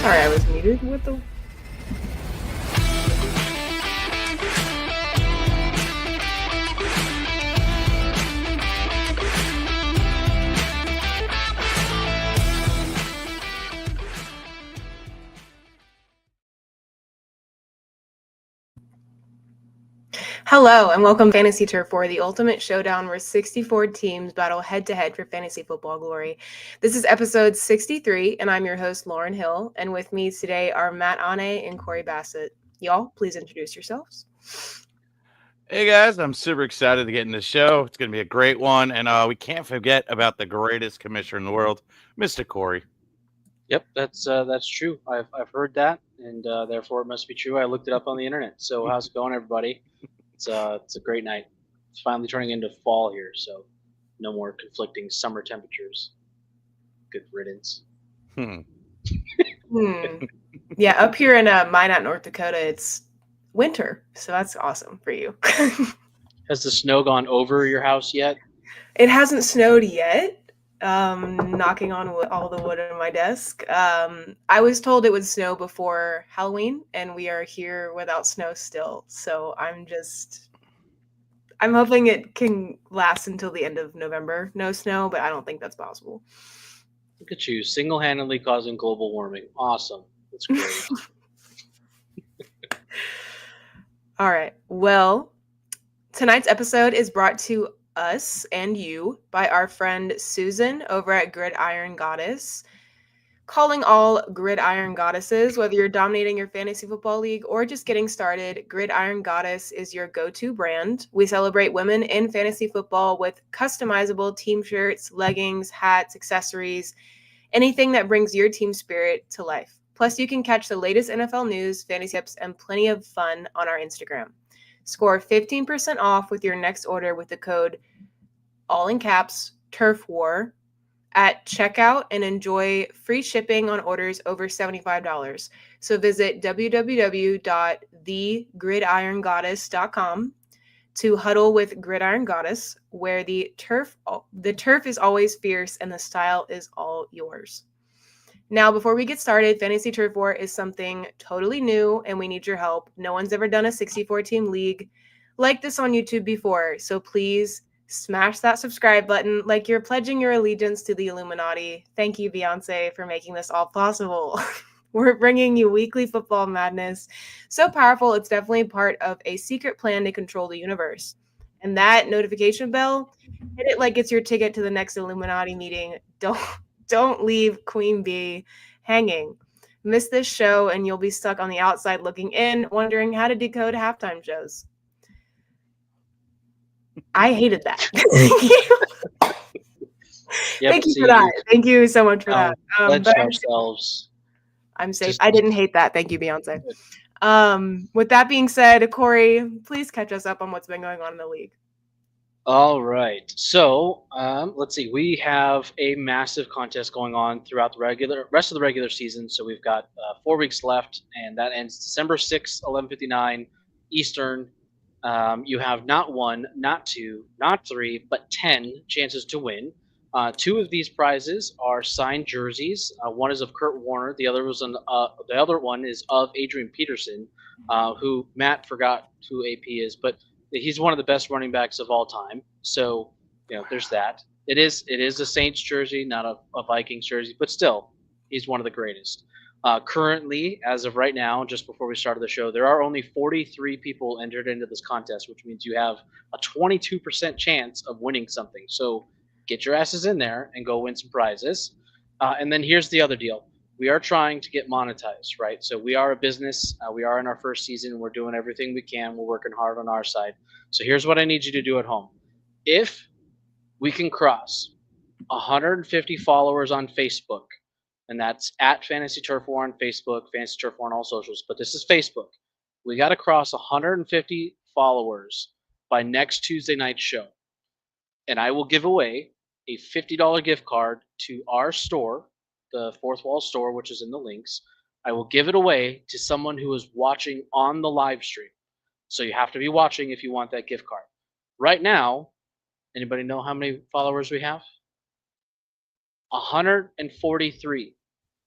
Sorry, I was muted. What the? Hello, and welcome to Fantasy Turf War, the ultimate showdown where 64 teams battle head-to-head for fantasy football glory. This is episode 63, and I'm your host, Lauren Hill, and with me today are Matt Ahne and Cory Bassett. Y'all, please introduce yourselves. Hey guys, I'm super excited to get in the show. It's going to be a great one, and we can't forget about the greatest commissioner in the world, Mr. Cory. Yep, that's true. I've heard that, and therefore it must be true. I looked it up on the internet. So how's it going, everybody? It's a great night. It's finally turning into fall here, so no more conflicting summer temperatures. Good riddance. Yeah, up here in Minot, North Dakota, it's winter, so that's awesome for you. Has the snow gone over your house yet? It hasn't snowed yet. Knocking on all the wood on my desk. I was told it would snow before Halloween, and we are here without snow still. So I'm hoping it can last until the end of November. No snow, but I don't think that's possible. Look at you, single-handedly causing global warming. Awesome. That's great. All right. Well, tonight's episode is brought to us and you by our friend Susan over at Gridiron Goddess. Calling all Gridiron Goddesses, whether you're dominating your fantasy football league or just getting started, Gridiron Goddess is your go-to brand. We celebrate women in fantasy football with customizable team shirts, leggings, hats, accessories, anything that brings your team spirit to life. Plus, you can catch the latest NFL news, fantasy tips, and plenty of fun on our Instagram. Score 15% off with your next order with the code, all in caps, Turf War, at checkout and enjoy free shipping on orders over $75. So visit www.thegridirongoddess.com to huddle with Gridiron Goddess, where the turf is always fierce and the style is all yours. Now, before we get started, Fantasy Turf War is something totally new, and we need your help. No one's ever done a 64-team league like this on YouTube before, so please smash that subscribe button like you're pledging your allegiance to the Illuminati. Thank you, Beyonce, for making this all possible. We're bringing you weekly football madness. So powerful, it's definitely part of a secret plan to control the universe. And that notification bell, hit it like it's your ticket to the next Illuminati meeting. Don't leave Queen Bee hanging. Miss this show and you'll be stuck on the outside looking in, wondering how to decode halftime shows. I hated that. Thank you for that. Thank you so much for that. Ourselves. I'm safe. I didn't hate that. Thank you, Beyonce. With that being said, Cory, please catch us up on what's been going on in the league. All right. So let's see. We have a massive contest going on throughout the rest of the regular season. So we've got 4 weeks left, and that ends December 6th, 11:59 Eastern. You have not 1, not 2, not 3, but 10 chances to win. 2 of these prizes are signed jerseys. One is of Kurt Warner. The other one is of Adrian Peterson, who Matt forgot who AP is, but he's one of the best running backs of all time. So, there's that. It is a Saints jersey, not a Vikings jersey, but still, he's one of the greatest. Currently, as of right now, just before we started the show, there are only 43 people entered into this contest, which means you have a 22% chance of winning something. So get your asses in there and go win some prizes. And then here's the other deal. We are trying to get monetized, right? So we are a business. We are in our first season. We're doing everything we can. We're working hard on our side. So here's what I need you to do at home. If we can cross 150 followers on Facebook, and that's at Fantasy Turf War on Facebook, Fantasy Turf War on all socials, but this is Facebook. We got to cross 150 followers by next Tuesday night's show. And I will give away a $50 gift card to our store, the Fourth Wall store, which is in the links. I will give it away to someone who is watching on the live stream. So you have to be watching if you want that gift card. Right now, anybody know how many followers we have? 143.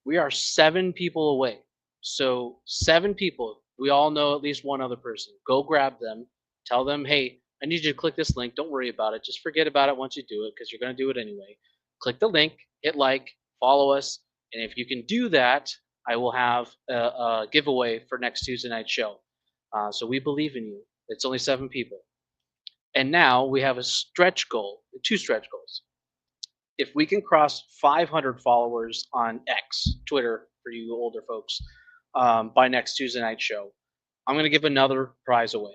We are 7 people away. So 7 people, we all know at least one other person. Go grab them. Tell them, hey, I need you to click this link. Don't worry about it. Just forget about it once you do it because you're going to do it anyway. Click the link, hit like, follow us. And if you can do that, I will have a giveaway for next Tuesday night show. So we believe in you. It's only 7 people. And now we have a stretch goal, 2 stretch goals. If we can cross 500 followers on X, Twitter for you older folks, by next Tuesday night show, I'm going to give another prize away.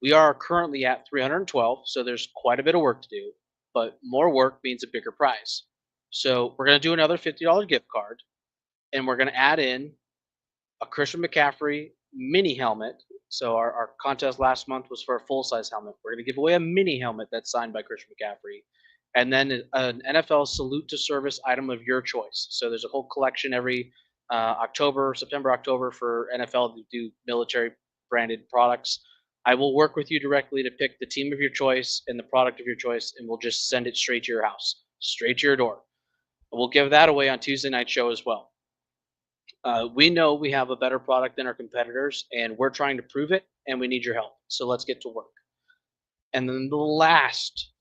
We are currently at 312, so there's quite a bit of work to do, but more work means a bigger prize. So we're going to do another $50 gift card, and we're going to add in a Christian McCaffrey mini helmet. So our contest last month was for a full-size helmet. We're going to give away a mini helmet that's signed by Christian McCaffrey, and then an NFL salute to service item of your choice. So there's a whole collection every September, October for NFL to do military branded products. I will work with you directly to pick the team of your choice and the product of your choice, and we'll just send it straight to your house, straight to your door. We'll give that away on Tuesday night show as well. We know we have a better product than our competitors, and we're trying to prove it, and we need your help. So let's get to work. And then the last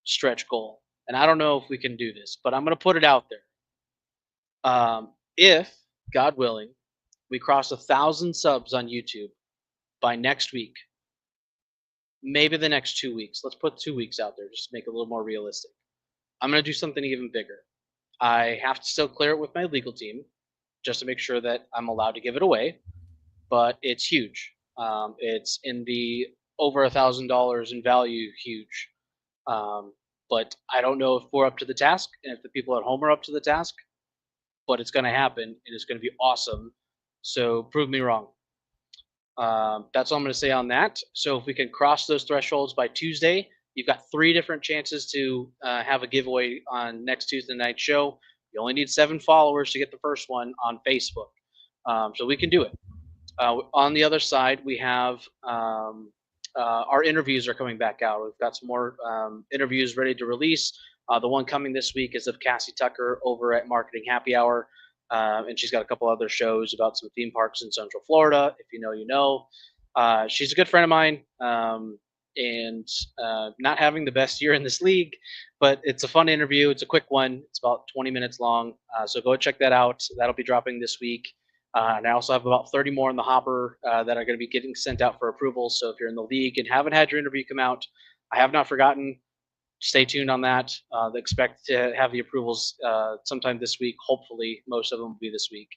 stretch goal, and I don't know if we can do this, but I'm going to put it out there. If, God willing, we cross 1,000 subs on YouTube by next week, maybe the next 2 weeks, let's put 2 weeks out there just to make it a little more realistic. I'm going to do something even bigger. I have to still clear it with my legal team just to make sure that I'm allowed to give it away, but it's huge. It's in the over $1,000 in value, huge. But I don't know if we're up to the task and if the people at home are up to the task, but it's going to happen and it's going to be awesome. So prove me wrong. That's all I'm going to say on that. So if we can cross those thresholds by Tuesday, you've got 3 different chances to have a giveaway on next Tuesday night show. You only need 7 followers to get the first one on Facebook. So we can do it. On the other side, we have our interviews are coming back out. We've got some more interviews ready to release. The one coming this week is of Cassie Tucker over at Marketing Happy Hour. And she's got a couple other shows about some theme parks in Central Florida. If you know, you know. She's a good friend of mine. And not having the best year in this league, but it's a fun interview. It's a quick one. It's about 20 minutes long. So go check that out. That'll be dropping this week. And I also have about 30 more in the hopper that are going to be getting sent out for approval. So if you're in the league and haven't had your interview come out, I have not forgotten. Stay tuned on that. Expect to have the approvals sometime this week. Hopefully, most of them will be this week.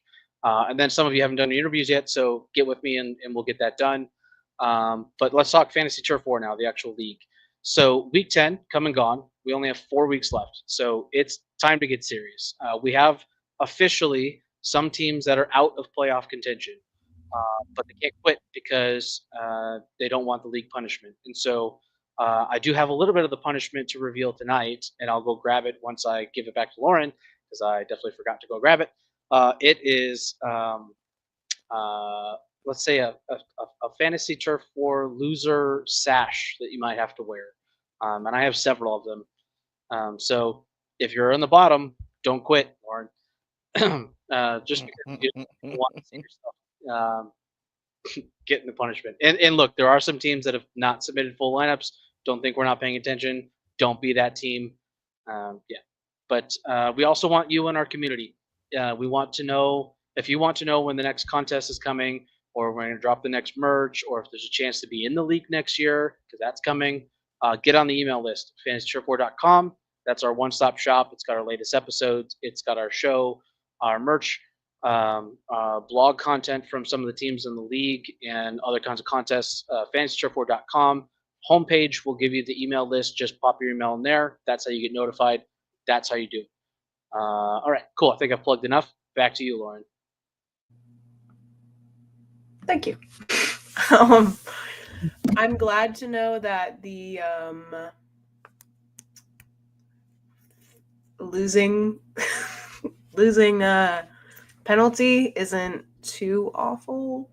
And then some of you haven't done your interviews yet, so get with me and we'll get that done. But let's talk Fantasy Turf War now, the actual league. So week 10, come and gone. We only have 4 weeks left. So it's time to get serious. We have officially some teams that are out of playoff contention, but they can't quit because they don't want the league punishment. And so I do have a little bit of the punishment to reveal tonight, and I'll go grab it once I give it back to Lauren because I definitely forgot to go grab it. It is let's say a Fantasy Turf War loser sash that you might have to wear. And I have several of them. So if you're in the bottom, don't quit, Lauren. Just because you want to see yourself getting the punishment. And look, there are some teams that have not submitted full lineups. Don't think we're not paying attention. Don't be that team. But we also want you in our community. We want to know, if you want to know when the next contest is coming, or we're going to drop the next merch, or if there's a chance to be in the league next year, because that's coming, get on the email list, fantasyturfwar.com. That's our one-stop shop. It's got our latest episodes. It's got our show, our merch, blog content from some of the teams in the league, and other kinds of contests. fantasyturfwar.com. Homepage will give you the email list. Just pop your email in there. That's how you get notified. That's how you do it. All right, cool. I think I've plugged enough. Back to you, Lauren. Thank you. I'm glad to know that the losing penalty isn't too awful.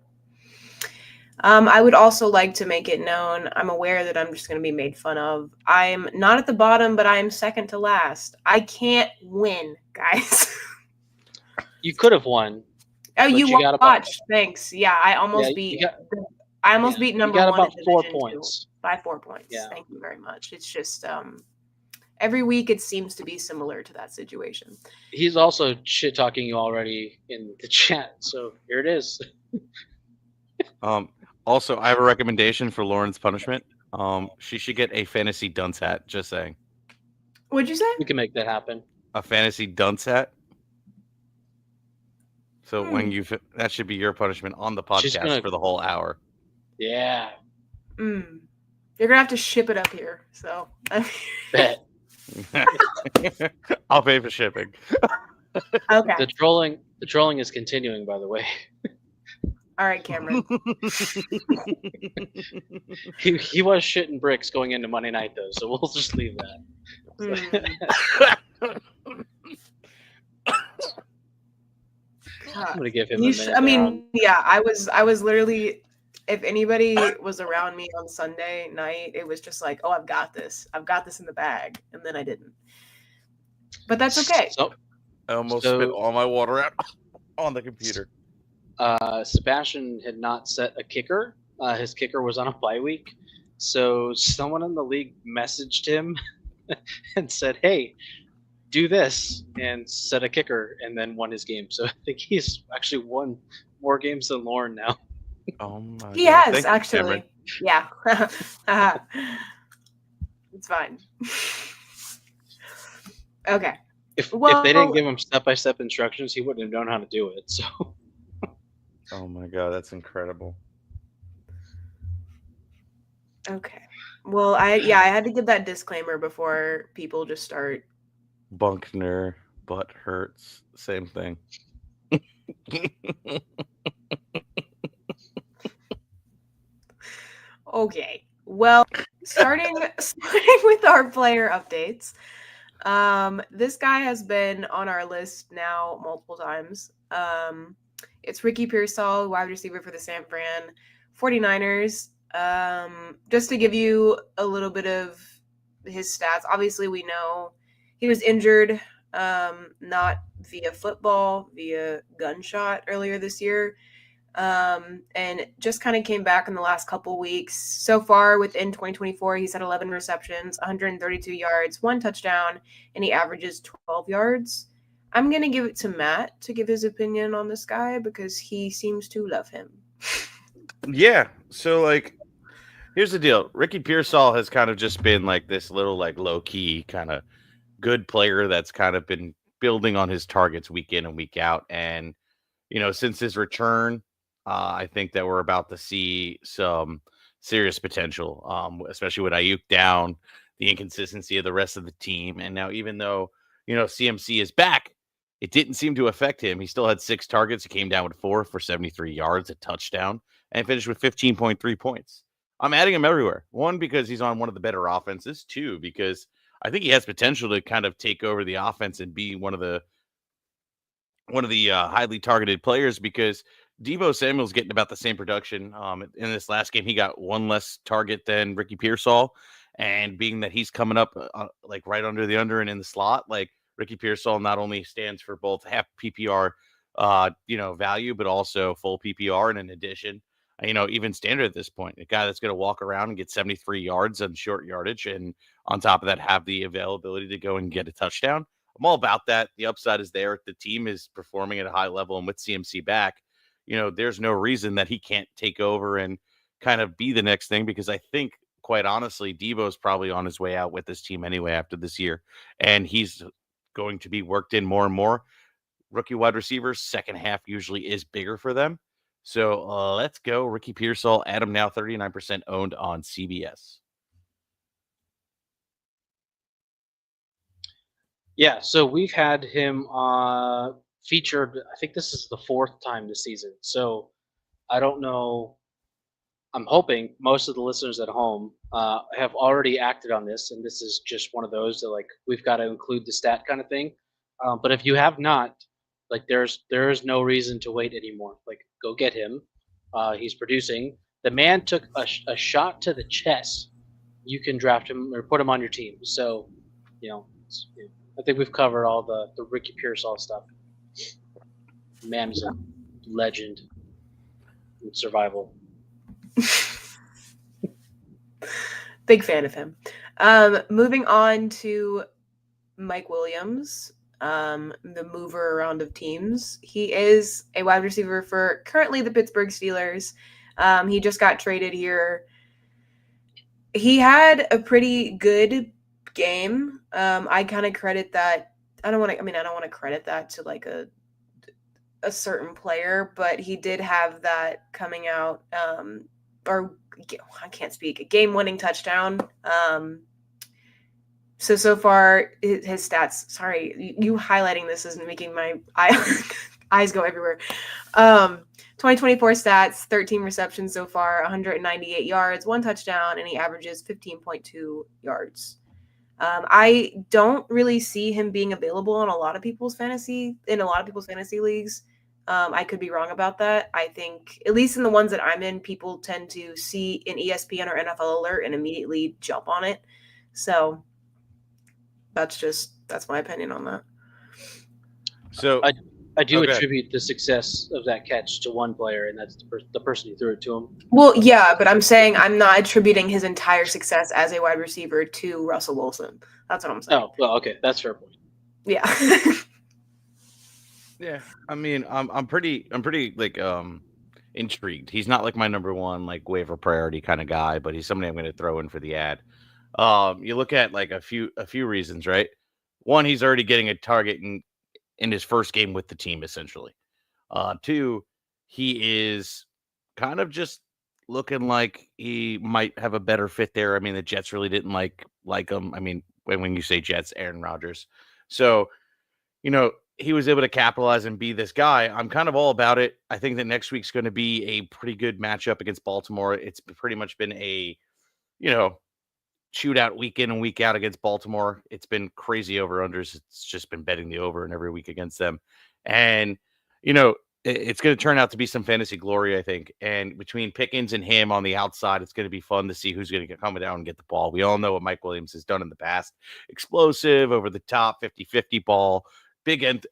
I would also like to make it known, I'm aware that I'm just going to be made fun of. I'm not at the bottom, but I am second to last. I can't win, guys. You could have won. Oh, But you you got about watched. Thanks. Yeah, I almost beat. I almost beat you number got one about in 4 Division 2 points. by 4 points. Yeah. Thank you very much. It's just every week it seems to be similar to that situation. He's also shit talking you already in the chat, so here it is. Also, I have a recommendation for Lauren's punishment. She should get a fantasy dunce hat. Just saying. What'd you say? We can make that happen. A fantasy dunce hat. So when that should be your punishment on the podcast for the whole hour. Yeah. You're gonna have to ship it up here. So. Bet. I'll pay for shipping. Okay. The trolling is continuing, by the way. All right, Cameron. he was shitting bricks going into Monday night though, so we'll just leave that. I'm gonna give him a minute. Yeah, I was literally. If anybody was around me on Sunday night, it was just like, oh, I've got this in the bag, and then I didn't. But that's okay. So, I almost spit all my water out on the computer. Sebastian had not set a kicker. His kicker was on a bye week, so someone in the league messaged him and said, "Hey, do this," and set a kicker, and then won his game. So I think he's actually won more games than Lauren now. Oh my! He has actually. Yeah. It's fine. Okay. If they didn't give him step-by-step instructions, he wouldn't have known how to do it. So. Oh my god, that's incredible. Okay. Well, I had to give that disclaimer before people just start. Bunkner, butt hurts, same thing. Okay. Well, starting with our player updates. This guy has been on our list now multiple times. It's Ricky Pearsall, wide receiver for the San Fran 49ers. Just to give you a little bit of his stats, obviously we know he was injured, not via football, via gunshot earlier this year. And just kind of came back in the last couple weeks. So far within 2024, he's had 11 receptions, 132 yards, 1 touchdown, and he averages 12 yards. I'm going to give it to Matt to give his opinion on this guy because he seems to love him. Yeah. So, here's the deal. Ricky Pearsall has kind of just been this little, low-key kind of good player that's kind of been building on his targets week in and week out. And, since his return, I think that we're about to see some serious potential, especially with Ayuk down, the inconsistency of the rest of the team. And now, even though, CMC is back, it didn't seem to affect him. He still had 6 targets. He came down with 4 for 73 yards, a touchdown, and finished with 15.3 points. I'm adding him everywhere. 1, because he's on one of the better offenses. 2, because I think he has potential to kind of take over the offense and be one of the highly targeted players, because Deebo Samuel's getting about the same production. In this last game, he got 1 less target than Ricky Pearsall. And being that he's coming up right under the under and in the slot, Ricky Pearsall not only stands for both half PPR, value, but also full PPR. And in addition, even standard at this point, a guy that's going to walk around and get 73 yards on short yardage. And on top of that, have the availability to go and get a touchdown. I'm all about that. The upside is there. The team is performing at a high level, and with CMC back, there's no reason that he can't take over and kind of be the next thing, because I think, quite honestly, Deebo's probably on his way out with this team anyway after this year, and he's going to be worked in more and more. Rookie wide receivers, second half usually is bigger for them. So let's go. Ricky Pearsall, Adam now 39% owned on CBS. Yeah, so we've had him featured. I think this is the 4th time this season. So I don't know. I'm hoping most of the listeners at home have already acted on this, and this is just one of those that we've got to include the stat kind of thing. But if you have not, there is no reason to wait anymore. Go get him. He's producing. The man took a shot to the chest. You can draft him or put him on your team. So, you know, I think we've covered all the Ricky Pearsall stuff. Man is a legend in survival. Big fan of him. Moving on to Mike Williams, the mover around of teams. He is a wide receiver for currently the Pittsburgh Steelers. He just got traded here. He had a pretty good game. I kind of credit that. I don't want to credit that to like a certain player, but he did have that coming out, or I can't speak, a game-winning touchdown. So far, his stats, sorry, you highlighting this isn't making my eyes go everywhere. 2024 stats, 13 receptions so far, 198 yards, 1 touchdown, and he averages 15.2 yards. I don't really see him being available in a lot of people's fantasy leagues. I could be wrong about that. I think, at least in the ones that I'm in, people tend to see an ESPN or NFL alert and immediately jump on it. So that's my opinion on that. So I do attribute the success of that catch to one player, and that's the person who threw it to him. Well, yeah, but I'm saying I'm not attributing his entire success as a wide receiver to Russell Wilson. That's what I'm saying. Oh, well, okay, that's a fair point. Yeah. Yeah, I mean, I'm pretty like intrigued. He's not like my number one like waiver priority kind of guy, but he's somebody I'm going to throw in for the ad. You look at like a few reasons, right? One, he's already getting a target in his first game with the team, essentially. 2, he is kind of just looking like he might have a better fit there. I mean, the Jets really didn't like him. I mean, when you say Jets, Aaron Rodgers. So, he was able to capitalize and be this guy. I'm kind of all about it. I think that next week's going to be a pretty good matchup against Baltimore. It's pretty much been a, shootout week in and week out against Baltimore. It's been crazy over-unders. It's just been betting the over in every week against them. And, it's going to turn out to be some fantasy glory, I think. And between Pickens and him on the outside, it's going to be fun to see who's going to come down and get the ball. We all know what Mike Williams has done in the past. Explosive, over the top, 50-50 ball, big end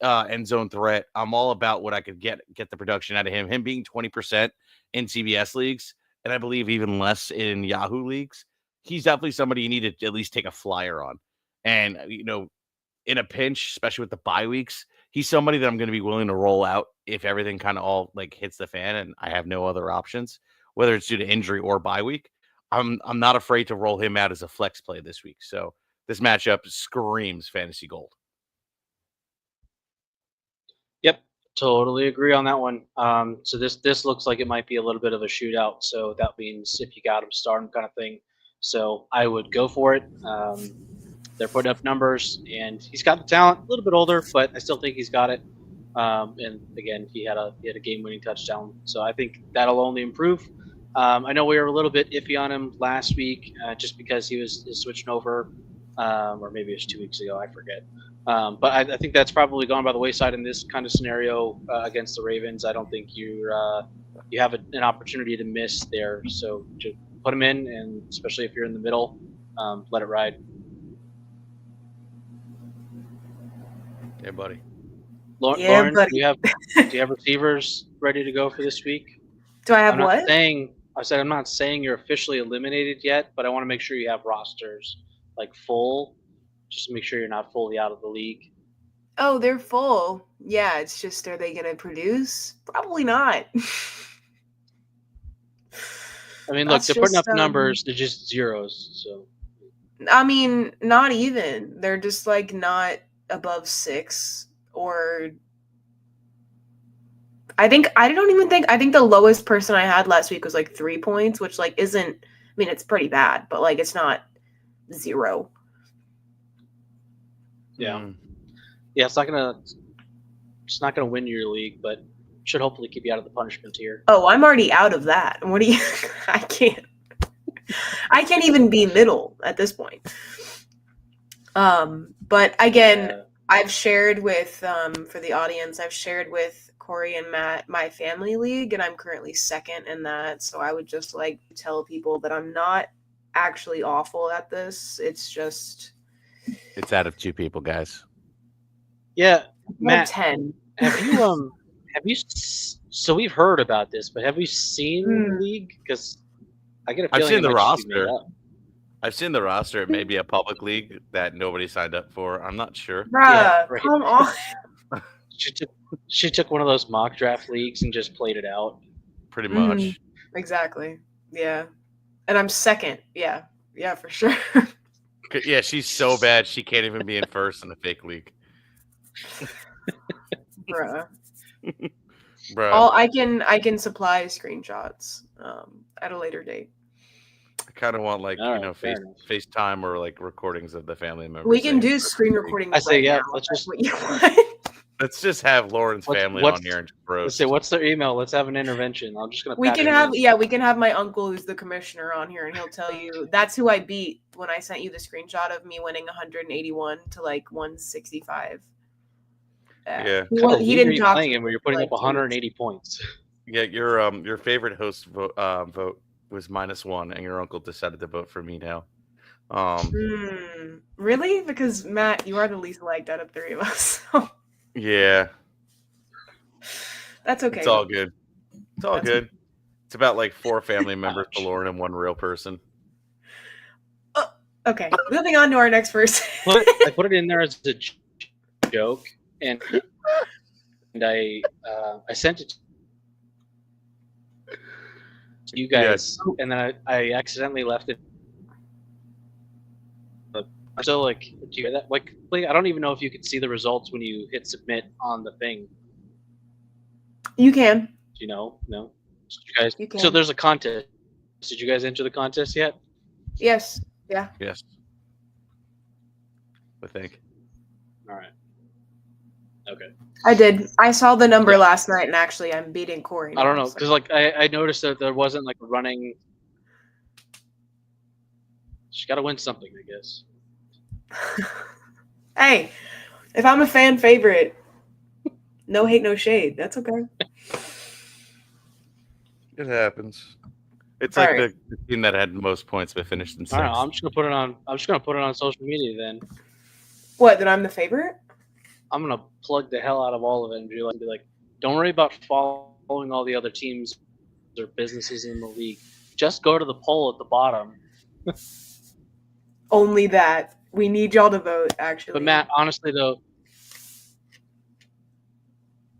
zone threat. I'm all about what I could get the production out of him. Him being 20% in CBS leagues, and I believe even less in Yahoo leagues. He's definitely somebody you need to at least take a flyer on. And, in a pinch, especially with the bye weeks, he's somebody that I'm going to be willing to roll out if everything kind of all like hits the fan and I have no other options, whether it's due to injury or bye week. I'm not afraid to roll him out as a flex play this week. So this matchup screams fantasy gold. Yep, totally agree on that one. So this looks like it might be a little bit of a shootout. So that means if you got him, start him kind of thing. So I would go for it. They're putting up numbers, and he's got the talent. A little bit older, but I still think he's got it. And again, he had a game-winning touchdown, so I think that'll only improve. I know we were a little bit iffy on him last week, just because he was switching over, or maybe it was 2 weeks ago. I forget. But I think that's probably gone by the wayside in this kind of scenario against the Ravens. I don't think you have an opportunity to miss there. So just put him in, and especially if you're in the middle, let it ride. Hey, buddy. Lauren, buddy. Do you have receivers ready to go for this week? Do I have what? I'm not saying you're officially eliminated yet, but I want to make sure you have rosters like full. Just to make sure you're not fully out of the league. Oh, they're full. Yeah, it's just, are they going to produce? Probably not. I mean, look, they're putting up numbers. They're just zeros. So, I mean, not even. They're just like not above 6 or. I think the lowest person I had last week was like 3 points, which like isn't. I mean, it's pretty bad, but like it's not 0. Yeah, yeah, it's not gonna win your league, but should hopefully keep you out of the punishment tier. Oh, I'm already out of that. What do you? I can't even be middle at this point. But again, I've shared with for the audience, I've shared with Cory and Matt my family league, and I'm currently second in that. So I would just like to tell people that I'm not actually awful at this. It's just. It's out of 2 people, guys. Yeah, Matt. 10. Have have you? So we've heard about this, but have we seen the league? Because I get a I've feeling seen the it might just be made roster. up. I've seen the roster. It may be a public league that nobody signed up for. I'm not sure. Bruh, Yeah, right. come on. She took one of those mock draft leagues and just played it out. Pretty much. Exactly. Yeah. And I'm second. Yeah. Yeah, for sure. Yeah, she's so bad she can't even be in first in the fake league. Bruh. Bro, I can supply screenshots at a later date. I kind of want FaceTime or like recordings of the family members. We can do screen recordings. I say now. Let's just what you want. Let's just have Lauren's family on here and just roast. Let's say what's their email. Let's have an intervention. I'm just gonna. We can have my uncle who's the commissioner on here, and he'll tell you that's who I beat when I sent you the screenshot of me winning 181 to like 165. Yeah, he didn't talk playing him where you're putting up 180 points. Yeah, your favorite host vote was -1, and your uncle decided to vote for me now. Really? Because Matt, you are the least liked out of 3 of us. So. Yeah, that's okay. It's all good. It's all good. It's about like 4 family members to Lauren and 1 real person. Okay, moving on to our next person. I put it in there as a joke, and I sent it to you guys, and then I accidentally left it. So, like, do you hear that? Like, I don't even know if you can see the results when you hit submit on the thing. You can. Do you know? No? You can. So there's a contest. Did you guys enter the contest yet? Yes. Yeah. Yes. I think. All right. Okay. I did. I saw the number last night, and actually, I'm beating Cory. I don't know, because like I noticed that there wasn't like a running. She got to win something, I guess. Hey, if I'm a fan favorite, no hate, no shade. That's okay. It happens. It's all like right. the team that had the most points but finished in 6th. All right, I'm just gonna put it on social media then. What? That I'm the favorite? I'm gonna plug the hell out of all of it and be like, don't worry about following all the other teams or businesses in the league. Just go to the poll at the bottom. Only that. We need y'all to vote, actually. But Matt, honestly though,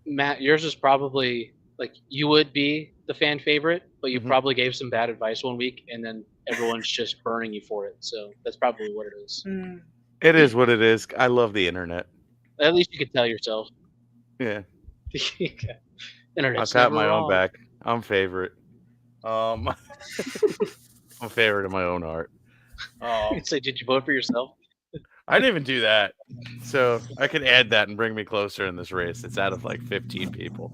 yours is probably like you would be the fan favorite, but you probably gave some bad advice one week, and then everyone's just burning you for it. So that's probably what it is. It is what it is. I love the internet. At least you could tell yourself. Yeah. Internet's I pat my own back. I'm favorite. I'm favorite in my own heart. So did you vote for yourself? I didn't even do that. So I could add that and bring me closer in this race. It's out of like 15 people.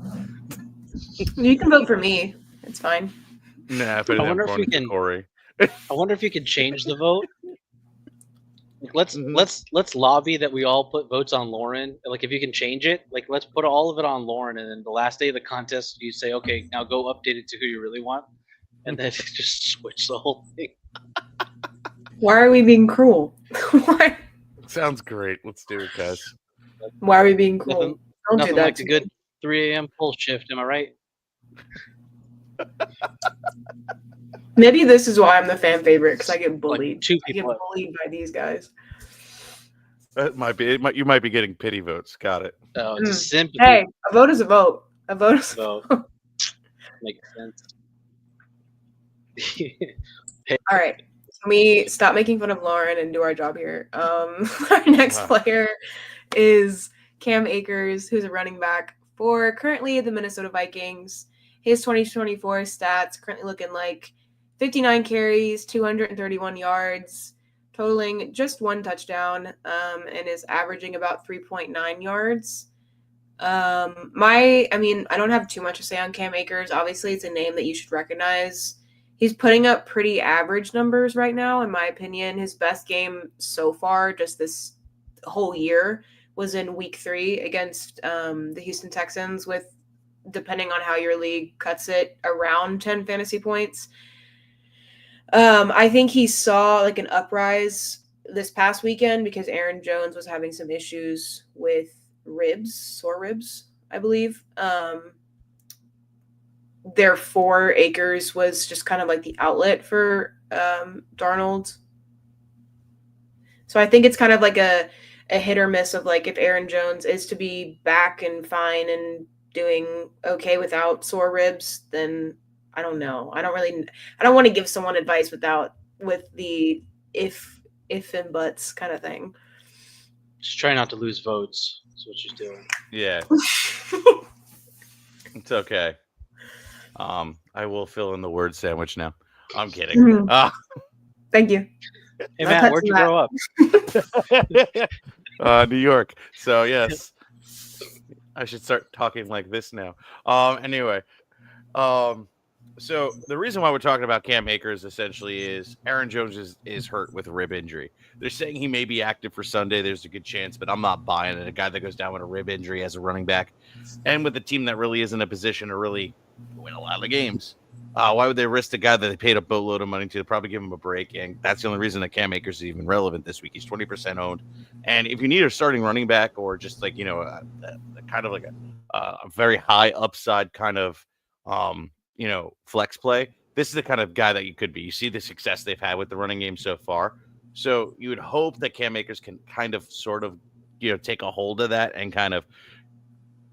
You can vote for me. It's fine. Nah, but I wonder if you can Cory. I wonder if you can change the vote. Let's lobby that we all put votes on Lauren. Like if you can change it, like let's put all of it on Lauren, and then the last day of the contest, you say, okay, now go update it to who you really want, and then just switch the whole thing. Why are we being cruel? Why? Sounds great. Let's do it, guys. Why are we being cruel? Don't do that. Like a good 3 a.m. pull shift. Am I right? Maybe this is why I'm the fan favorite, because I get bullied. Like I get bullied by these guys. That might be. You might be getting pity votes. Got it. Oh, it's a sympathy. Hey, a vote is a vote. A vote is a vote. Makes sense. All right. Can we stop making fun of Lauren and do our job here? Our next player is Cam Akers, who's a running back for currently the Minnesota Vikings. His 2024 stats currently looking like 59 carries, 231 yards, totaling just 1 touchdown, and is averaging about 3.9 yards. I don't have too much to say on Cam Akers. Obviously, it's a name that you should recognize. He's putting up pretty average numbers right now, in my opinion. His best game so far, just this whole year, was in week 3 against the Houston Texans with, depending on how your league cuts it, around 10 fantasy points. I think he saw like an uprise this past weekend because Aaron Jones was having some issues with sore ribs. I believe. Their 4 acres was just kind of like the outlet for Darnold. So I think it's kind of like a hit or miss of like if Aaron Jones is to be back and fine and doing okay without sore ribs, then I don't know. I don't want to give someone advice with the if and buts kind of thing. Just try not to lose votes. That's what she's doing. Yeah. It's okay. I will fill in the word sandwich now. I'm kidding. Mhm. Thank you. Hey, Matt, where'd you grow up? New York. So, yes. I should start talking like this now. Anyway. So, the reason why we're talking about Cam Akers essentially is Aaron Jones is hurt with a rib injury. They're saying he may be active for Sunday. There's a good chance, but I'm not buying it. A guy that goes down with a rib injury as a running back and with a team that really is in a position to really win a lot of games. Why would they risk the guy that they paid a boatload of money to probably give him a break? And that's the only reason that Cam Akers is even relevant this week. He's 20% owned. And if you need a starting running back or just like, kind of like a very high upside kind of, flex play, this is the kind of guy that you could be. You see the success they've had with the running game so far. So you would hope that Cam Akers can kind of sort of, take a hold of that and kind of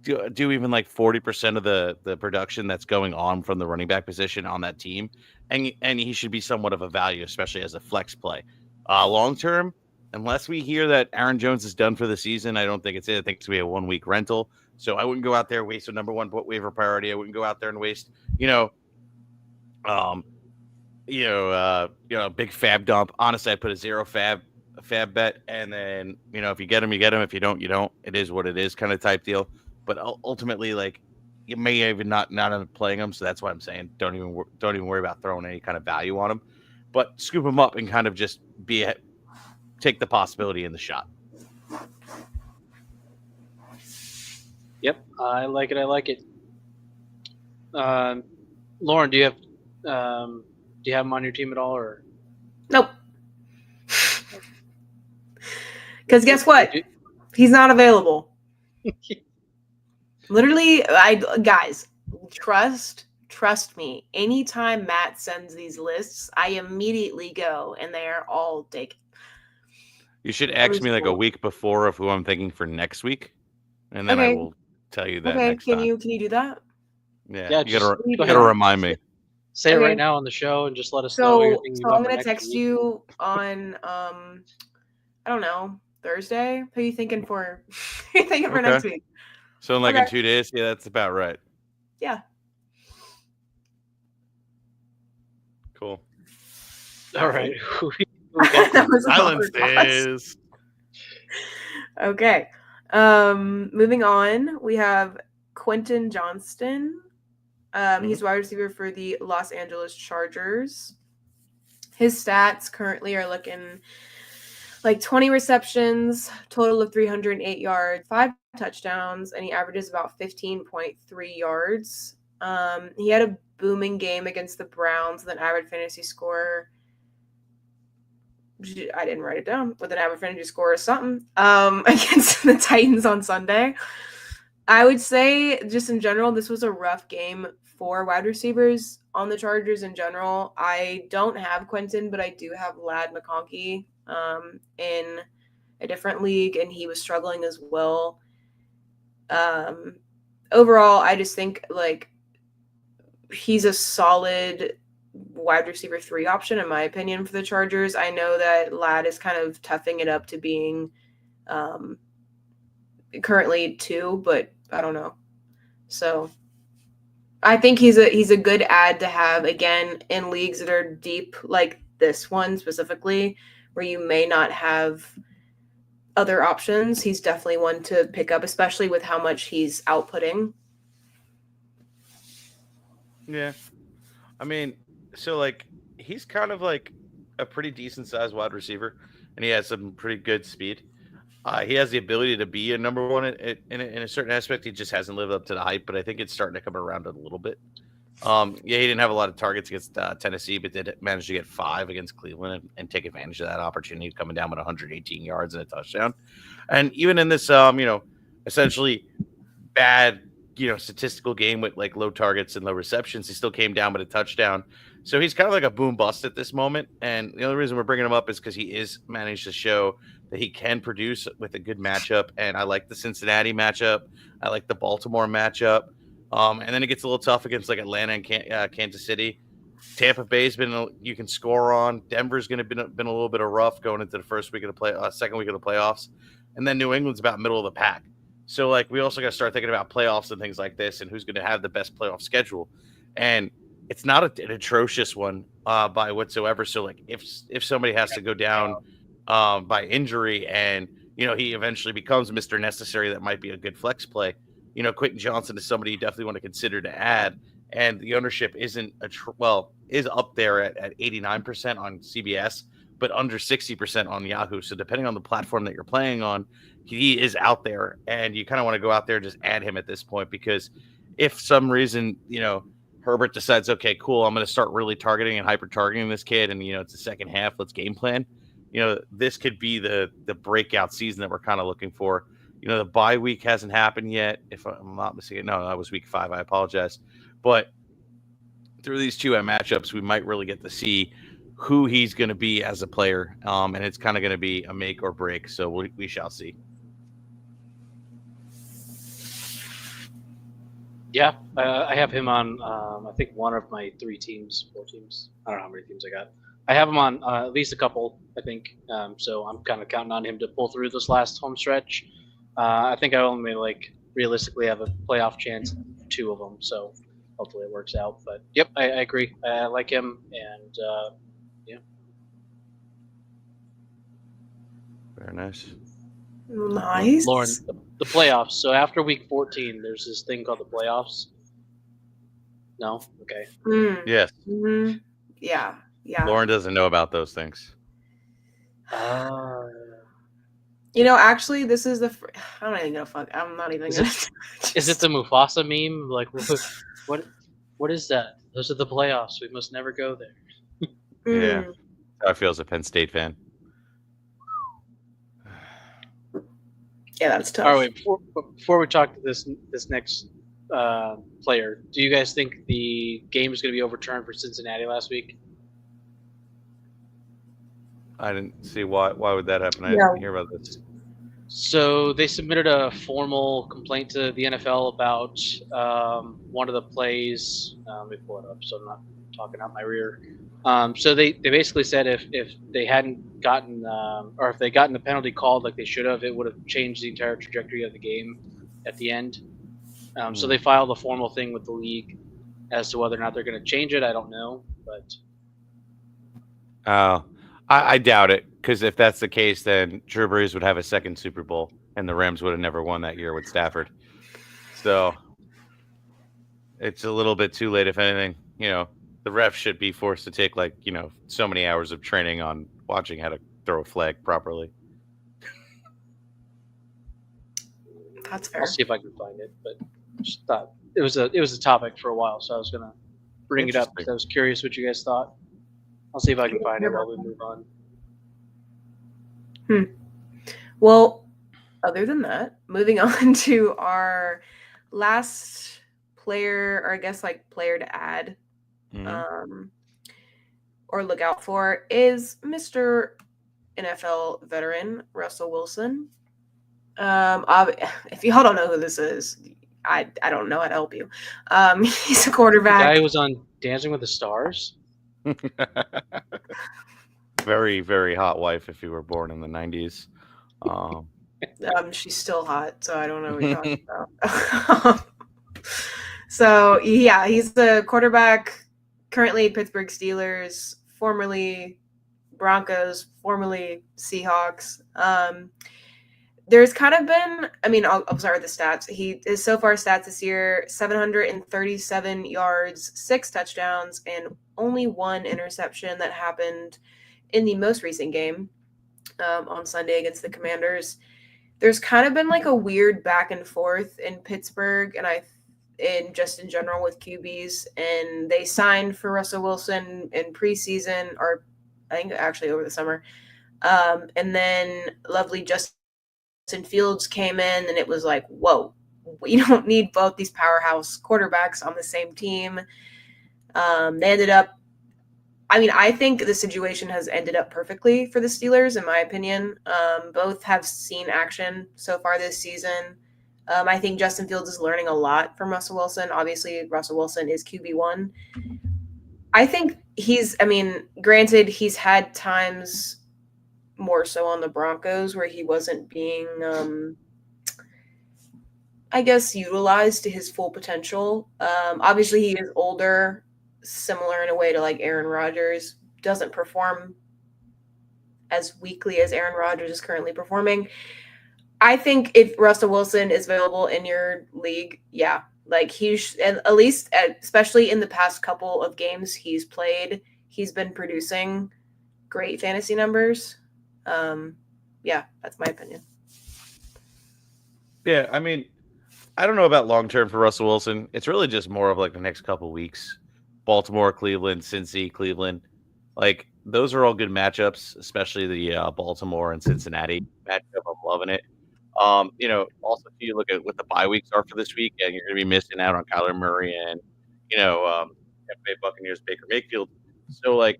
do even like 40% of the production that's going on from the running back position on that team. And he should be somewhat of a value, especially as a flex play. Long term, unless we hear that Aaron Jones is done for the season, I don't think it's it. I think it's going to be a 1 week rental. So I wouldn't go out there and waste a number 1 waiver priority. I wouldn't go out there and waste, a big fab dump. Honestly, I'd put a 0 fab bet. And then, if you get him, you get him. If you don't, you don't. It is what it is kind of type deal. But ultimately, like, you may even not end up playing him. So that's why I'm saying don't even worry about throwing any kind of value on him. But scoop him up and kind of just take the possibility in the shot. Yep, I like it. Lauren, do you have him on your team at all, or Nope. Because guess what? He's not available. Literally, guys, trust me. Anytime Matt sends these lists, I immediately go and they are all taken. You should ask me like a week before of who I'm thinking for next week, and then I will tell you that next time. Can you do that? Yeah, you gotta remind me. Say it right now on the show and just let us know what you're thinking. So I'm gonna text you on I don't know, Thursday. Who are you thinking for? You're thinking for next week? So in 2 days, yeah, that's about right. Yeah. Cool. All right. Silence is. Okay. Moving on, we have Quentin Johnston. He's wide receiver for the Los Angeles Chargers. His stats currently are looking like 20 receptions, total of 308 yards, 5 touchdowns, and he averages about 15.3 yards. He had a booming game against the Browns with an average fantasy score. I didn't write it down. With an average fantasy score or something against the Titans on Sunday. I would say, just in general, this was a rough game for wide receivers on the Chargers in general. I don't have Quentin, but I do have Ladd McConkey in a different league, and he was struggling as well. Overall, I just think, like, he's a solid wide receiver 3 option, in my opinion, for the Chargers. I know that Ladd is kind of toughing it up to being currently 2, but I don't know. So I think he's a good add to have, again, in leagues that are deep, like this one specifically, where you may not have other options. He's definitely one to pick up, especially with how much he's outputting. Yeah. I mean, so, like, he's kind of like a pretty decent sized wide receiver, and he has some pretty good speed. He has the ability to be a number 1 in a certain aspect. He just hasn't lived up to the hype, but I think it's starting to come around a little bit. He didn't have a lot of targets against Tennessee, but did manage to get 5 against Cleveland and take advantage of that opportunity, coming down with 118 yards and a touchdown. And even in this, essentially bad, statistical game with like low targets and low receptions. He still came down with a touchdown. So he's kind of like a boom bust at this moment. And the only reason we're bringing him up is because he is managed to show that he can produce with a good matchup. And I like the Cincinnati matchup. I like the Baltimore matchup. And then it gets a little tough against like Atlanta and Kansas City. Tampa Bay's you can score on. Denver's going to been a little bit of rough going into the second week of the playoffs. And then New England's about middle of the pack. So like we also got to start thinking about playoffs and things like this and who's going to have the best playoff schedule. And it's not an atrocious one by whatsoever. So like if somebody has to go down by injury and he eventually becomes Mr. Necessary, that might be a good flex play. Quentin Johnston is somebody you definitely want to consider to add. And the ownership is up there at 89% on CBS, but under 60% on Yahoo. So depending on the platform that you're playing on, he is out there, and you kind of want to go out there and just add him at this point, because if some reason, Herbert decides, okay, cool, I'm going to start really targeting and hyper targeting this kid, and it's the second half, let's game plan. This could be the breakout season that we're kind of looking for. The bye week hasn't happened yet. If I'm not mistaken, no, that was week 5. I apologize. But through these 2 matchups, we might really get to see who he's going to be as a player. And it's kind of going to be a make or break. So we shall see. Yeah, I have him on, I think, one of my 4 teams. I don't know how many teams I got. I have him on at least a couple, I think. So I'm kind of counting on him to pull through this last home stretch. I think I only realistically have a playoff chance in 2 of them. So hopefully it works out. But yep, I agree. I like him, and yeah. Very nice. Nice. Lauren, the playoffs. So after week 14, there's this thing called the playoffs. No? Okay. Yes. Mm-hmm. Yeah. Lauren doesn't know about those things. Actually, this is the. I don't even know. Fuck. I'm not even. Is it the Mufasa meme? Like, what is that? Those are the playoffs. We must never go there. Yeah. How I feel as a Penn State fan. Yeah, that's tough. All right, before we talk to this next player, do you guys think the game is going to be overturned for Cincinnati last week? I didn't see why. Why would that happen? I didn't hear about this. So they submitted a formal complaint to the NFL about one of the plays. Let me pull it up so I'm not talking out my rear. So they basically said if they hadn't gotten or if they gotten the penalty called like they should have, it would have changed the entire trajectory of the game at the end. So they filed a formal thing with the league as to whether or not they're going to change it. I don't know, but I doubt it, because if that's the case, then Drew Brees would have a second Super Bowl, and the Rams would have never won that year with Stafford. So it's a little bit too late. If anything, the ref should be forced to take so many hours of training on watching how to throw a flag properly. That's fair. I'll see if I can find it. But just thought it was a topic for a while, so I was gonna bring it up because I was curious what you guys thought. I'll see if I can find it while we move on. Well, other than that, moving on to our last player, or I guess player to add, or look out for, is Mr. NFL veteran Russell Wilson. If y'all don't know who this is, I don't know how to help you. He's a quarterback. The guy who was on Dancing with the Stars. Very, very hot wife if you were born in the 90s. She's still hot, so I don't know what you're talking about. So, yeah, he's the quarterback, currently Pittsburgh Steelers, formerly Broncos, formerly Seahawks. There's kind of been, I'll start with the stats. His so far stats this year: 737 yards, 6 touchdowns, and only 1 interception that happened in the most recent game on Sunday against the Commanders. There's kind of been a weird back and forth in Pittsburgh, and just in general with QBs. And they signed for Russell Wilson in preseason, or I think actually over the summer. And then lovely Justin Fields came in, and it was whoa, you don't need both these powerhouse quarterbacks on the same team. They ended up, I think the situation has ended up perfectly for the Steelers, in my opinion. Both have seen action so far this season. I think Justin Fields is learning a lot from Russell Wilson. Obviously, Russell Wilson is QB1. I think granted, he's had times more so on the Broncos where he wasn't being, utilized to his full potential. Obviously, he is older, similar in a way to like Aaron Rodgers, doesn't perform as weakly as Aaron Rodgers is currently performing. I think if Russell Wilson is available in your league, yeah, like and at least, especially in the past couple of games he's played, he's been producing great fantasy numbers. Yeah, that's my opinion. Yeah, I don't know about long term for Russell Wilson. It's really just more of like the next couple weeks. Baltimore, Cleveland, Cincy, Cleveland. Like those are all good matchups, especially the Baltimore and Cincinnati matchup. I'm loving it. Also if you look at what the bye weeks are for this week, and you're going to be missing out on Kyler Murray and Tampa Bay Buccaneers Baker Mayfield. So like,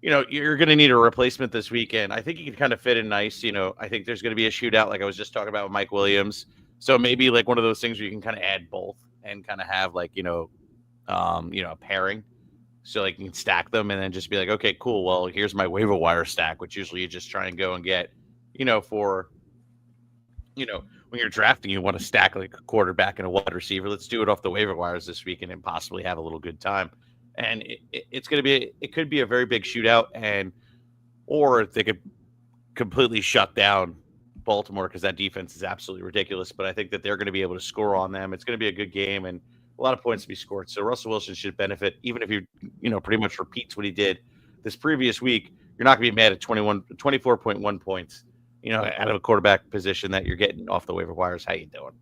you're going to need a replacement this weekend. I think you can kind of fit in nice. I think there's going to be a shootout, like I was just talking about with Mike Williams. So maybe like one of those things where you can kind of add both and kind of have like a pairing. So like you can stack them and then just be like, okay, cool. Well, here's my waiver wire stack, which usually you just try and go and get, for when you're drafting, you want to stack like a quarterback and a wide receiver. Let's do it off the waiver wires this weekend and possibly have a little good time. And it could be a very big shootout, or they could completely shut down Baltimore because that defense is absolutely ridiculous. But I think that they're going to be able to score on them. It's going to be a good game and a lot of points to be scored. So Russell Wilson should benefit, even if he, pretty much repeats what he did this previous week. You're not going to be mad at 24.1 points, out of a quarterback position that you're getting off the waiver wires. How you doing?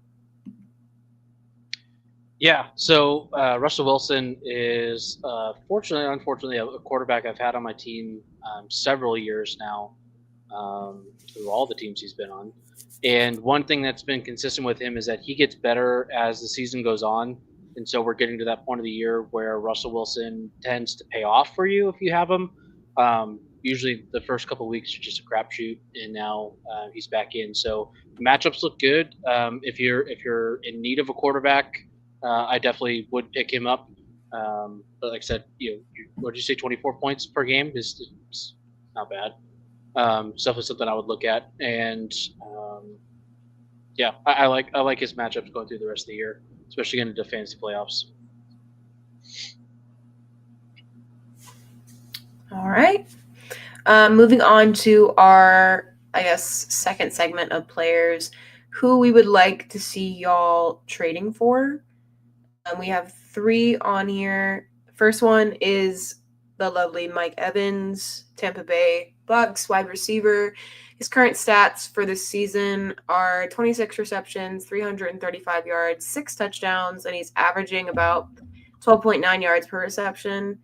Yeah, so Russell Wilson is unfortunately, a quarterback I've had on my team several years now, through all the teams he's been on. And one thing that's been consistent with him is that he gets better as the season goes on. And so we're getting to that point of the year where Russell Wilson tends to pay off for you if you have him. Usually the first couple of weeks are just a crapshoot, and now he's back in. So the matchups look good. If you're in need of a quarterback, I definitely would pick him up. But like I said, what did you say? 24 points per game is not bad. Definitely something I would look at. And I like his matchups going through the rest of the year, especially getting into fantasy playoffs. All right. Moving on to our, second segment of players who we would like to see y'all trading for. We have 3 on here. First one is the lovely Mike Evans, Tampa Bay Bucks wide receiver. His current stats for this season are 26 receptions, 335 yards, 6 touchdowns, and he's averaging about 12.9 yards per reception.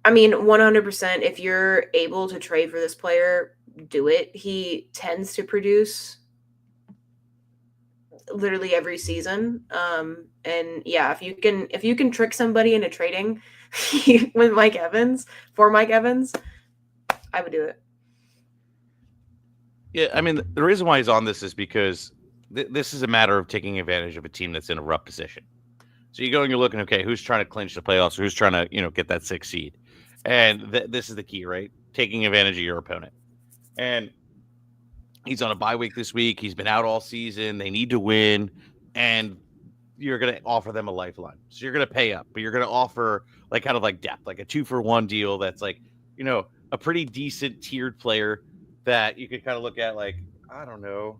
100%, if you're able to trade for this player, do it. He tends to produce literally every season. And yeah, if you can trick somebody into trading with Mike Evans, I would do it. Yeah, the reason why he's on this is because this is a matter of taking advantage of a team that's in a rough position. So you go and you're looking, okay, who's trying to clinch the playoffs, or who's trying to, get that 6th seed. And this is the key, right? Taking advantage of your opponent. And he's on a bye week this week. He's been out all season. They need to win. And you're going to offer them a lifeline. So you're going to pay up, but you're going to offer like kind of like depth, like a 2-for-1 deal that's like, a pretty decent tiered player that you could kind of look at like, I don't know,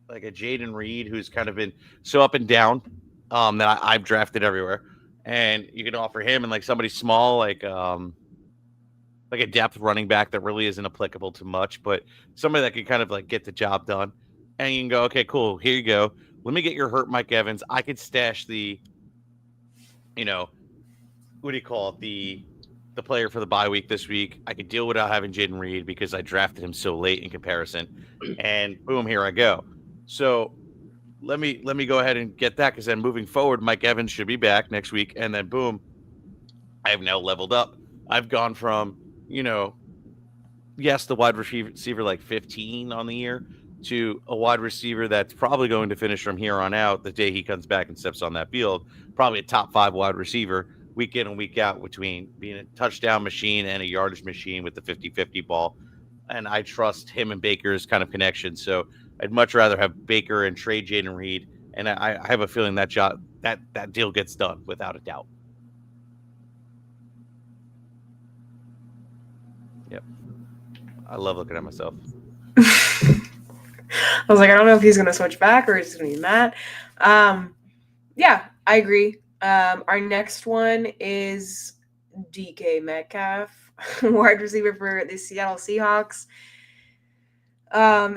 like a Jaden Reed, who's kind of been so up and down that I've drafted everywhere. And you can offer him and like somebody small, like a depth running back that really isn't applicable to much, but somebody that can kind of like get the job done. And you can go, okay, cool, here you go. Let me get your hurt Mike Evans. I could stash the, what do you call it? The player for the bye week this week. I could deal without having Jaden Reed because I drafted him so late in comparison. And boom, here I go. So let me go ahead and get that, because then moving forward, Mike Evans should be back next week, and then boom, I have now leveled up. I've gone from, yes, the wide receiver like 15 on the year to a wide receiver that's probably going to finish from here on out the day he comes back and steps on that field, probably a top 5 wide receiver week in and week out, between being a touchdown machine and a yardage machine with the 50-50 ball. And I trust him and Baker's kind of connection. So I'd much rather have Baker and trade Jaden Reed. And I have a feeling that that deal gets done without a doubt. Yep. I love looking at myself. I was like, I don't know if he's going to switch back or he's going to be mad. Yeah, I agree. Our next one is DK Metcalf, wide receiver for the Seattle Seahawks.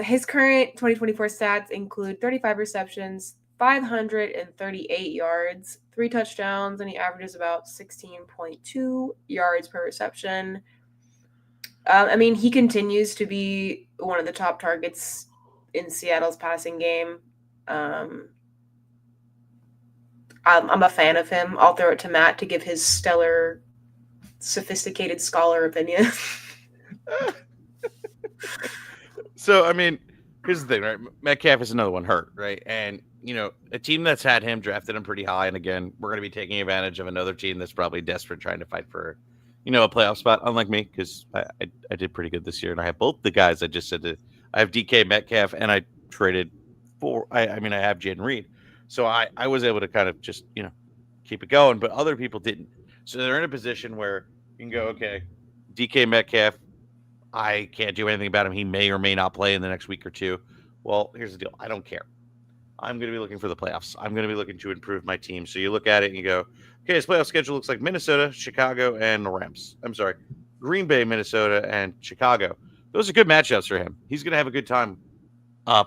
His current 2024 stats include 35 receptions, 538 yards, 3 touchdowns, and he averages about 16.2 yards per reception. I mean, he continues to be one of the top targets in Seattle's passing game. I'm a fan of him. I'll throw it to Matt to give his stellar, sophisticated scholar opinion. So, I mean, here's the thing, right? Metcalf is another one hurt, right? And, a team that's had him drafted him pretty high. And again, we're going to be taking advantage of another team that's probably desperate trying to fight for, a playoff spot, unlike me, because I did pretty good this year. And I have both the guys I just said that I have DK Metcalf, and I traded for, I have Jaden Reed. So I was able to kind of just, keep it going, but other people didn't. So they're in a position where you can go, okay, DK Metcalf, I can't do anything about him. He may or may not play in the next week or two. Well, here's the deal. I don't care. I'm going to be looking for the playoffs. I'm going to be looking to improve my team. So you look at it and you go, okay, his playoff schedule looks like Minnesota, Chicago, and the Rams. I'm sorry, Green Bay, Minnesota, and Chicago. Those are good matchups for him. He's going to have a good time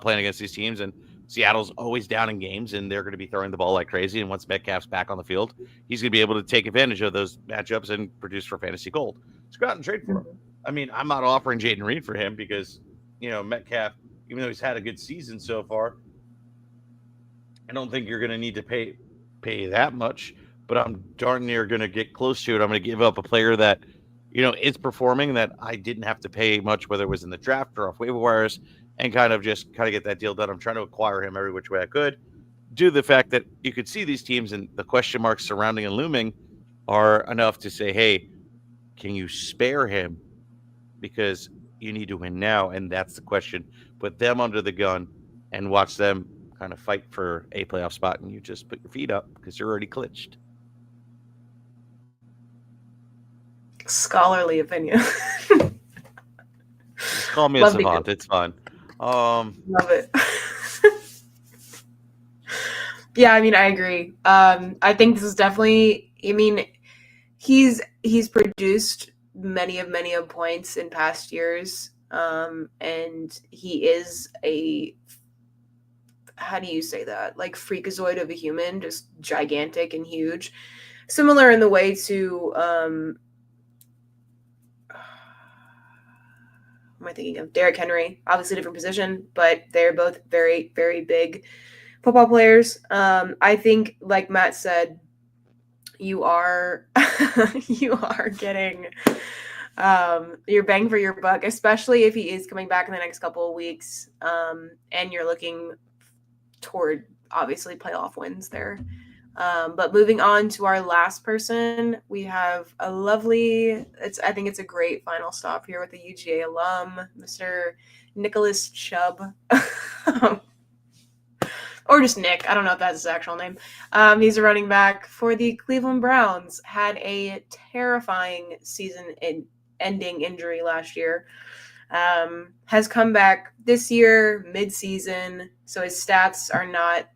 playing against these teams. And Seattle's always down in games, and they're going to be throwing the ball like crazy. And once Metcalf's back on the field, he's going to be able to take advantage of those matchups and produce for fantasy gold. So go out and trade for him. I mean, I'm not offering Jaden Reed for him because, Metcalf, even though he's had a good season so far, I don't think you're going to need to pay that much, but I'm darn near going to get close to it. I'm going to give up a player that, is performing, that I didn't have to pay much, whether it was in the draft or off waiver wires, and kind of get that deal done. I'm trying to acquire him every which way I could, due to the fact that you could see these teams and the question marks surrounding and looming are enough to say, hey, can you spare him? Because you need to win now, and that's the question. Put them under the gun and watch them kind of fight for a playoff spot, and you just put your feet up because you're already clinched. Scholarly opinion. Just call me a savant. It's fine. Love it. Yeah, I mean, I agree. I think this is definitely, he's produced many of points in past years. And he is how do you say that? Like freakazoid of a human, just gigantic and huge. Similar in the way to, am I thinking of? Derrick Henry, obviously different position, but they're both very, very big football players. I think, like Matt said, you are getting your bang for your buck, especially if he is coming back in the next couple of weeks, and you're looking toward obviously playoff wins there. But moving on to our last person, we have a lovely, I think it's a great final stop here with the UGA alum, Mr. Nicholas Chubb. Or just Nick. I don't know if that's his actual name. He's a running back for the Cleveland Browns. Had a terrifying season-ending injury last year. Has come back this year, mid-season, so his stats are not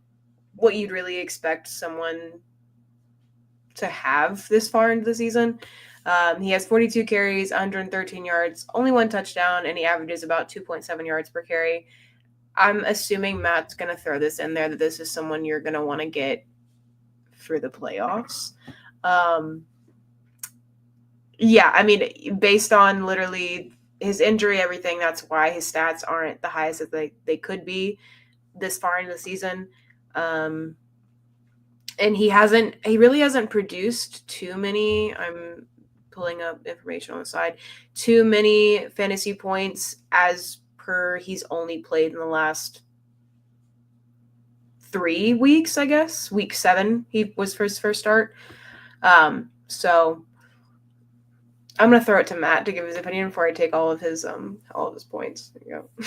what you'd really expect someone to have this far into the season. He has 42 carries, 113 yards, only 1 touchdown, and he averages about 2.7 yards per carry. I'm assuming Matt's going to throw this in there, that this is someone you're going to want to get for the playoffs. Yeah, I mean, based on literally his injury, everything, that's why his stats aren't the highest that they could be this far into the season. And he really hasn't produced too many. I'm pulling up information on the side. Too many fantasy points as per he's only played in the last 3 weeks, I guess. Week 7 he was for his first start. So I'm gonna throw it to Matt to give his opinion before I take all of his points. There you go.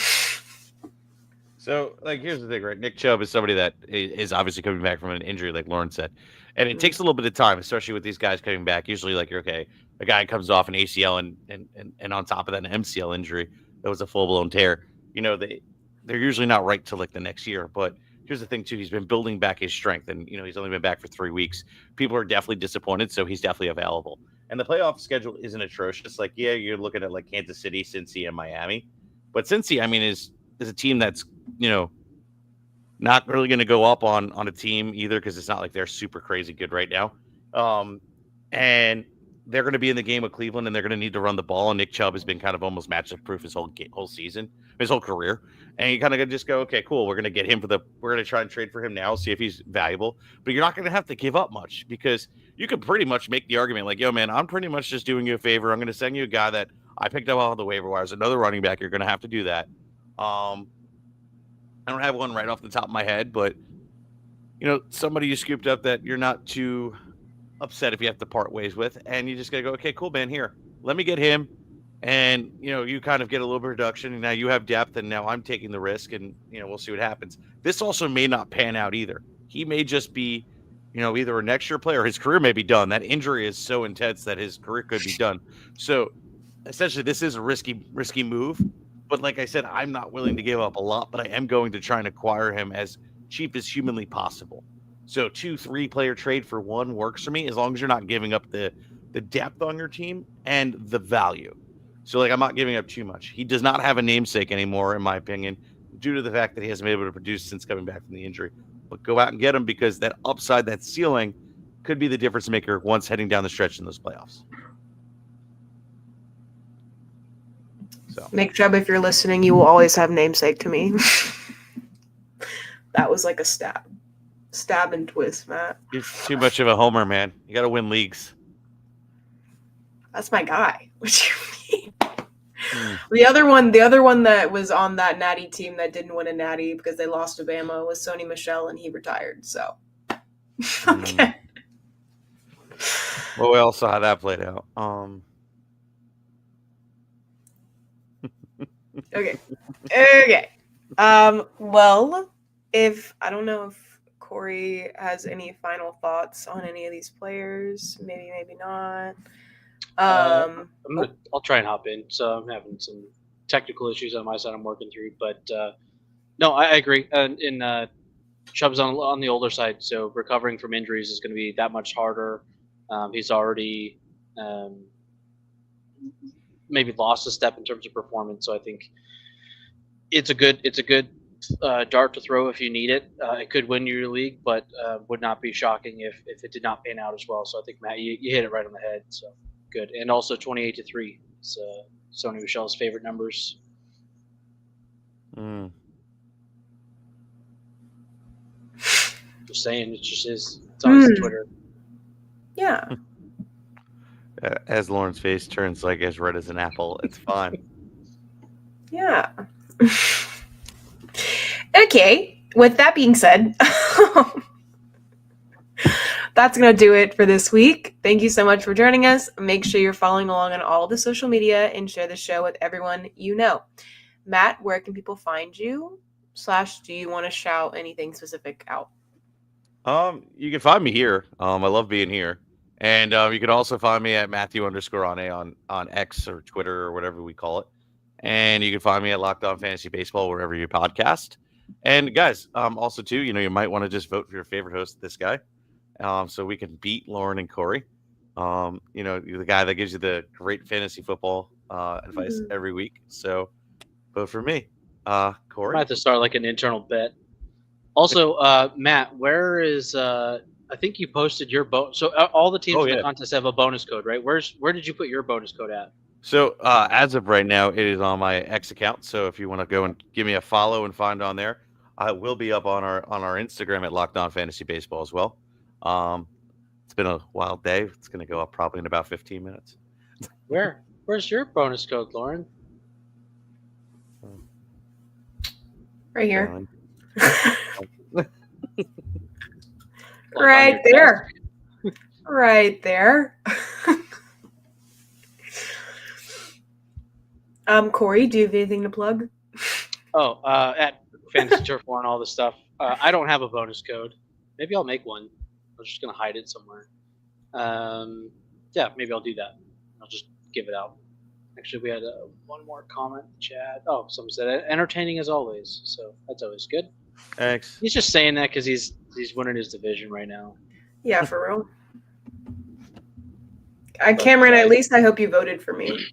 So, like, here's the thing, right? Nick Chubb is somebody that is obviously coming back from an injury, like Lauren said, and it takes a little bit of time, especially with these guys coming back. Usually, like, you're okay, a guy comes off an ACL and on top of that, an MCL injury that was a full blown tear. You know, they're usually not right till like the next year. But here's the thing too: he's been building back his strength, and he's only been back for 3 weeks. People are definitely disappointed, so he's definitely available. And the playoff schedule isn't atrocious. Like, yeah, you're looking at like Kansas City, Cincy, and Miami, but Cincy, I mean, is a team that's not really going to go up on a team either, because it's not like they're super crazy good right now. And they're going to be in the game with Cleveland, and they're going to need to run the ball. And Nick Chubb has been kind of almost matchup proof his whole season, his whole career. And you kind of just go, okay, cool. We're going to get him we're going to try and trade for him now, see if he's valuable. But you're not going to have to give up much, because you could pretty much make the argument like, yo, man, I'm pretty much just doing you a favor. I'm going to send you a guy that I picked up off the waiver wires, another running back. You're going to have to do that. I don't have one right off the top of my head, but somebody you scooped up that you're not too upset if you have to part ways with, and you just gotta go, okay, cool, man, here, let me get him, and you kind of get a little bit of reduction, and now you have depth, and now I'm taking the risk, and we'll see what happens. This also may not pan out either. He may just be, either a next year player, his career may be done. That injury is so intense that his career could be done. So essentially, this is a risky move. But like I said, I'm not willing to give up a lot, but I am going to try and acquire him as cheap as humanly possible. So 2-3 player trade for one works for me, as long as you're not giving up the depth on your team and the value. So like, I'm not giving up too much. He does not have a namesake anymore, in my opinion, due to the fact that he hasn't been able to produce since coming back from the injury. But go out and get him, because that upside, that ceiling, could be the difference maker once heading down the stretch in those playoffs. So. Nick Chubb, if you're listening, you will always have namesake to me. That was like a stab and twist, Matt. You're too much of a homer, man. You got to win leagues. That's my guy. What you mean? The other one that was on that natty team that didn't win a natty because they lost to Bama was Sony Michel, and he retired. So, okay. Well, we all saw how that played out. Okay. Well, I don't know if Cory has any final thoughts on any of these players. Maybe not. I'll try and hop in. So I'm having some technical issues on my side I'm working through, but no, I agree. And Chubb's on the older side, so recovering from injuries is going to be that much harder. He's already maybe lost a step in terms of performance, so I think it's a good dart to throw if you need it. It could win your league, but would not be shocking if it did not pan out as well. So I think, Matt, you hit it right on the head. So good. And also 28-3. It's Sony Michel's favorite numbers. Just saying, it just is. It's on his Twitter. Yeah. As Lauren's face turns like as red as an apple, it's fine. Yeah. Okay. With that being said, that's going to do it for this week. Thank you so much for joining us. Make sure you're following along on all the social media and share the show with everyone you know. Matt, where can people find you? / do you want to shout anything specific out? You can find me here. I love being here. And you can also find me at Matthew_Ahne on X or Twitter or whatever we call it. And you can find me at Locked On Fantasy Baseball, wherever you podcast. And guys, also too, you might want to just vote for your favorite host, this guy, so we can beat Lauren and Cory. You're the guy that gives you the great fantasy football advice every week. So vote for me, Cory. I might have to start like an internal bet. Also, Matt, where is I think you posted your bonus. So all the teams in the contest have a bonus code, right? Where did you put your bonus code at? So as of right now, it is on my X account. So if you want to go and give me a follow and find on there, will be up on our Instagram at Locked On Fantasy Baseball as well. It's been a wild day. It's going to go up probably in about 15 minutes. Where's your bonus code, Lauren? Right here. Like Right on your there. desk? Right there. Cory, do you have anything to plug? Oh, at Fantasy Turf War and all this stuff. I don't have a bonus code. Maybe I'll make one. I'm just gonna hide it somewhere. Yeah, maybe I'll do that. I'll just give it out. Actually, we had one more comment in the chat. Oh, someone said entertaining as always. So that's always good. Thanks. He's just saying that because he's winning his division right now. Yeah, for real. Cameron, at least I hope you voted for me.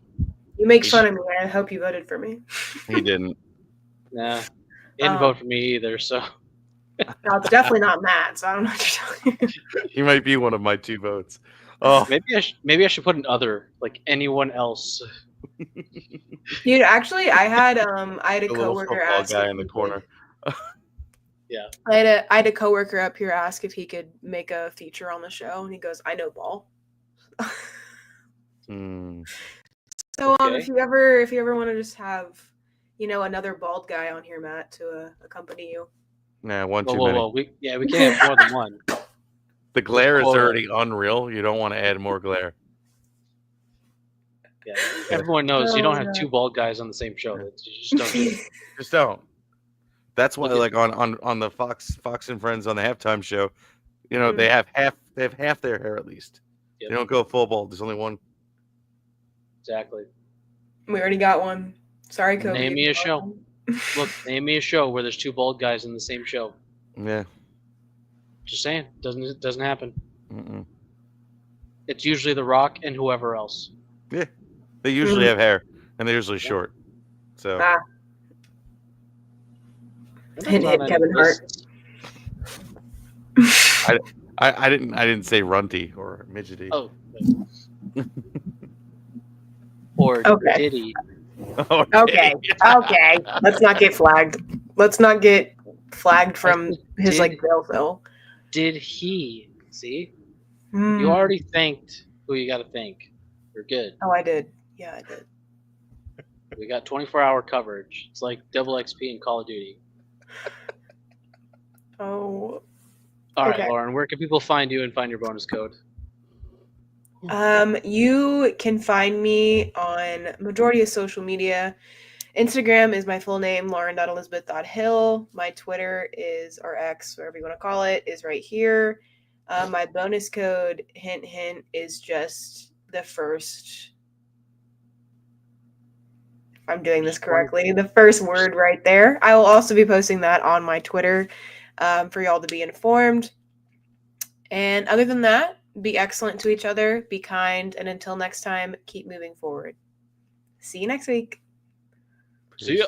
You make fun of me. I hope you voted for me. He didn't. Nah, he didn't vote for me either. So. No, it's definitely not Matt. So I don't know what you're talking about. He might be one of my 2 votes. Oh, Maybe I should put an other, like anyone else. Dude, actually, I had a the little coworker football ask guy if in the he corner. Yeah. I had a coworker up here ask if he could make a feature on the show, and he goes, "I know ball." So Okay. if you ever want to just have, another bald guy on here, Matt, to accompany you. Nah, one too many. Whoa. We can't have more than one. The glare is already unreal. You don't want to add more glare. Yeah, everyone knows you don't have 2 bald guys on the same show. You just don't do it. Just don't. That's why, like on the Fox and Friends on the halftime show, they have half their hair at least. Yep. They don't go full bald. There's only one. Exactly. We already got one. Sorry, Kobe. Name me a show. Look, name me a show where there's 2 bald guys in the same show. Yeah. Just saying, doesn't happen. Mm-mm. It's usually The Rock and whoever else. Yeah. They usually have hair, and they're usually short. So. Hit Kevin Hart. I didn't say runty or midgety. Oh. Or Okay. Diddy. Okay. Let's not get flagged. Let's not get flagged from his grill fill. Did he? See? You already thanked who you got to thank. You're good. Oh, I did. Yeah, I did. We got 24-hour coverage. It's like double XP in Call of Duty. Oh. All Okay. right, Lauren, where can people find you and find your bonus code? You can find me on majority of social media. Instagram is my full name, lauren.elizabeth.hill. My Twitter is, or X, whatever you want to call it, is right here. My bonus code, hint, hint, is just the first, if I'm doing this correctly, the first word right there. I will also be posting that on my Twitter for y'all to be informed. And other than that, be excellent to each other, be kind, and until next time, keep moving forward. See you next week. See ya.